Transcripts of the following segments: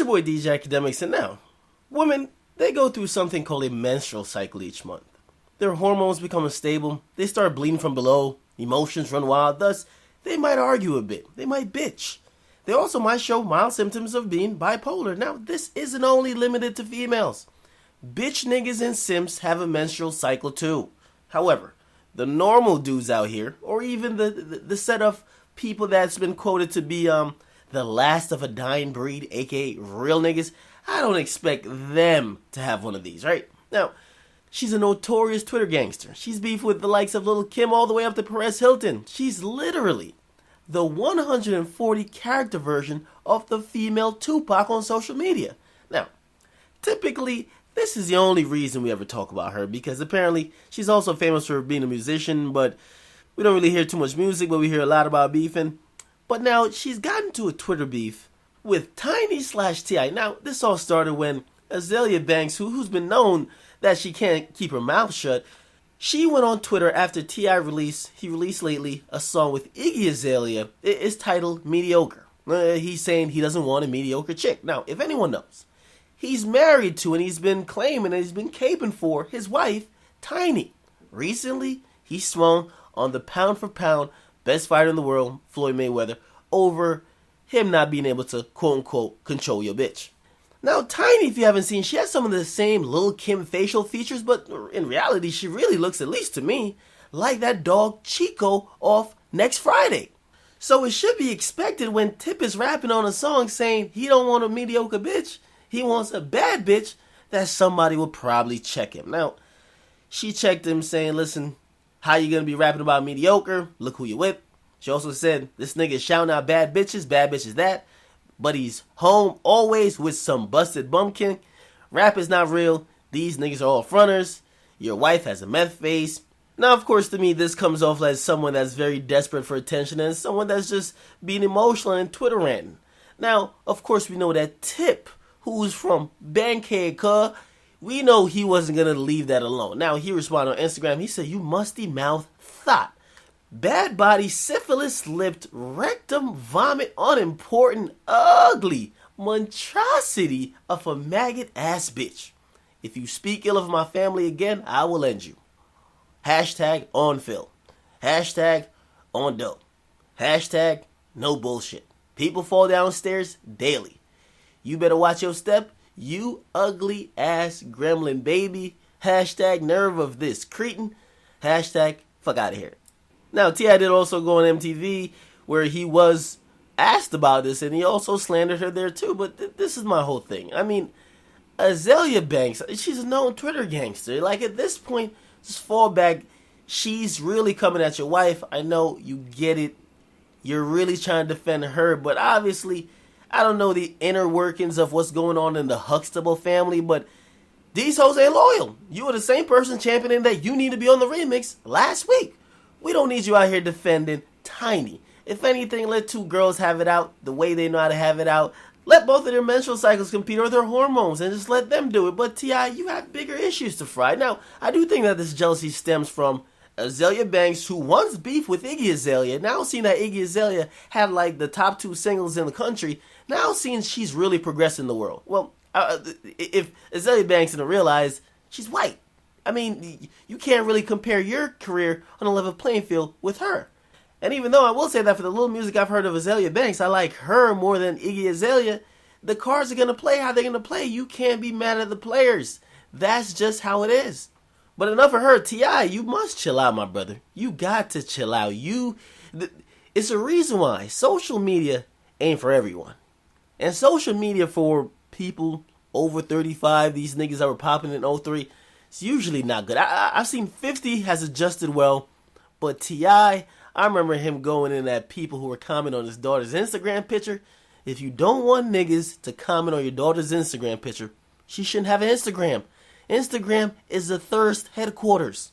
boy DJ Akademiks, and now, women, they go through something called a menstrual cycle each month. Their hormones become unstable, they start bleeding from below, emotions run wild, thus, they might argue a bit, they might bitch. They also might show mild symptoms of being bipolar. Now, this isn't only limited to females. Bitch niggas and simps have a menstrual cycle too. However, the normal dudes out here, or even the set of people that's been quoted to be the last of a dying breed, aka real niggas, I don't expect them to have one of these, right? Now, she's a notorious Twitter gangster. She's beef with the likes of Lil' Kim all the way up to Perez Hilton. She's literally the 140 character version of the female Tupac on social media. Now, typically, this is the only reason we ever talk about her, because apparently she's also famous for being a musician, but we don't really hear too much music, but we hear a lot about beefing. But now she's gotten to a Twitter beef with Tiny/T.I. Now, this all started when Azealia Banks, who's been known that she can't keep her mouth shut, she went on Twitter after T.I. released lately a song with Iggy Azalea. It's titled Mediocre. He's saying he doesn't want a mediocre chick. Now, if anyone knows, he's married to and he's been claiming and he's been caping for his wife, Tiny. Recently, he swung on the pound for pound best fighter in the world, Floyd Mayweather, over him not being able to, quote-unquote, control your bitch. Now, Tiny, if you haven't seen, she has some of the same Lil' Kim facial features, but in reality, she really looks, at least to me, like that dog Chico off Next Friday. So it should be expected when Tip is rapping on a song saying he don't want a mediocre bitch, he wants a bad bitch, that somebody will probably check him. Now, she checked him saying, listen, how you gonna be rapping about mediocre? Look who you with. She also said, this nigga is shouting out bad bitches that. But he's home always with some busted bumpkin. Rap is not real. These niggas are all fronters. Your wife has a meth face. Now, of course, to me, this comes off as someone that's very desperate for attention and someone that's just being emotional and Twitter ranting. Now, of course, we know that Tip, who's from Bankhead, we know he wasn't going to leave that alone. Now, he responded on Instagram. He said, you musty mouth thought. Bad body, syphilis-lipped, rectum, vomit, unimportant, ugly monstrosity of a maggot-ass bitch. If you speak ill of my family again, I will end you. Hashtag on Phil. Hashtag on dope. Hashtag no bullshit. People fall downstairs daily. You better watch your step, you ugly ass gremlin baby. Hashtag nerve of this cretin. Hashtag fuck out of here. Now, T.I. did also go on MTV where he was asked about this and he also slandered her there too. But this is my whole thing. I mean, Azealia Banks, she's a known Twitter gangster. Like, at this point, just fall back. She's really coming at your wife. I know you get it. You're really trying to defend her. But obviously, I don't know the inner workings of what's going on in the Huxtable family. But these hoes ain't loyal. You were the same person championing that you need to be on the remix last week. We don't need you out here defending Tiny. If anything, let two girls have it out the way they know how to have it out. Let both of their menstrual cycles compete or their hormones and just let them do it. But T.I., you have bigger issues to fry. Now, I do think that this jealousy stems from Azealia Banks, who once beefed with Iggy Azalea. Now seeing that Iggy Azalea had like the top 2 singles in the country, now seeing she's really progressing the world. Well, if Azealia Banks didn't realize, she's white. I mean, you can't really compare your career on a level playing field with her. And even though I will say that for the little music I've heard of Azealia Banks, I like her more than Iggy Azalea, the cards are going to play how they're going to play. You can't be mad at the players. That's just how it is. But enough of her. T.I., you must chill out, my brother. You got to chill out. It's a reason why social media ain't for everyone. And social media for people over 35, these niggas that were popping in 03, it's usually not good. I've seen 50 has adjusted well, but T.I., I remember him going in at people who were commenting on his daughter's Instagram picture. If you don't want niggas to comment on your daughter's Instagram picture, she shouldn't have an Instagram. Instagram is the thirst headquarters.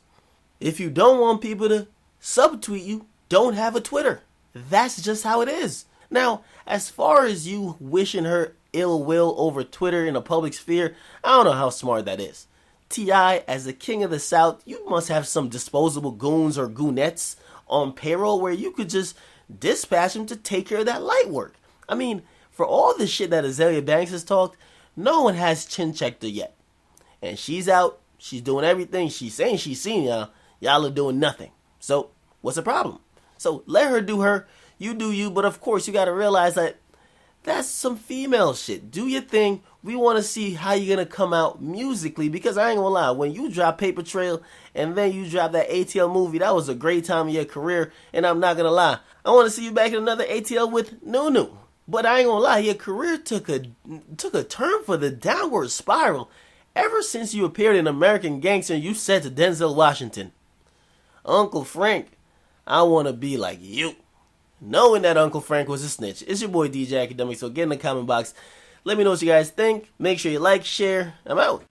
If you don't want people to subtweet you, don't have a Twitter. That's just how it is. Now, as far as you wishing her ill will over Twitter in a public sphere, I don't know how smart that is. T.I., as the king of the South, you must have some disposable goons or goonettes on payroll where you could just dispatch them to take care of that light work. I mean, For all the shit that Azealia Banks has talked, no one has chin checked her yet. And she's out, she's doing everything, she's saying she's seen y'all. Y'all are doing nothing. So, what's the problem? So, let her do her, you do you, but of course you gotta realize that that's some female shit. Do your thing. We want to see how you're going to come out musically, because I ain't going to lie, when you drop Paper Trail and then you drop that ATL movie, that was a great time of your career, and I'm not going to lie. I want to see you back in another ATL with Nunu. But I ain't going to lie, your career took a turn for the downward spiral ever since you appeared in American Gangster and you said to Denzel Washington, "Uncle Frank, I want to be like you." Knowing that Uncle Frank was a snitch. It's your boy DJ Akademiks, so get in the comment box. Let me know what you guys think. Make sure you like, share. I'm out.